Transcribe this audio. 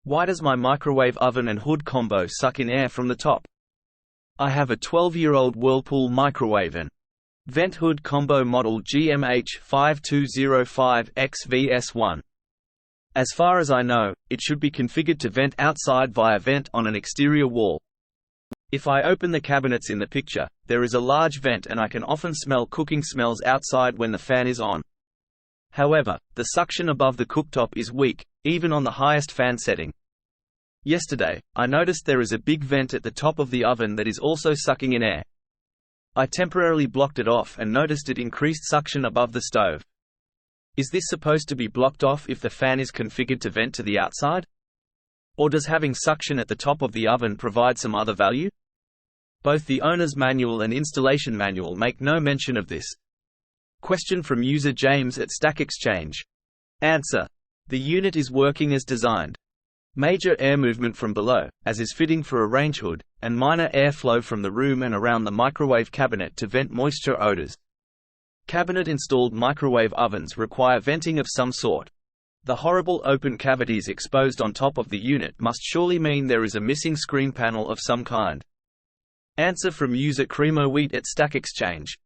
Why does my microwave oven and hood combo suck in air from the top? I have a 12-year-old Whirlpool microwave and vent hood combo model GMH5205XVS1. As far as I know, it should be configured to vent outside via vent on an exterior wall. If I open the cabinets in the picture, there is a large vent and I can often smell cooking smells outside when the fan is on. However, the suction above the cooktop is weak, even on the highest fan setting. Yesterday, I noticed there is a big vent at the top of the oven that is also sucking in air. I temporarily blocked it off and noticed it increased suction above the stove. Is this supposed to be blocked off if the fan is configured to vent to the outside? Or does having suction at the top of the oven provide some other value? Both the owner's manual and installation manual make no mention of this. Question from user James at Stack Exchange. Answer: the unit is working as designed. Major air movement from below, as is fitting for a range hood, and minor airflow from the room and around the microwave cabinet to vent moisture odors. Cabinet-installed microwave ovens require venting of some sort. The horrible open cavities exposed on top of the unit must surely mean there is a missing screen panel of some kind. Answer from user Creamo Wheat at Stack Exchange.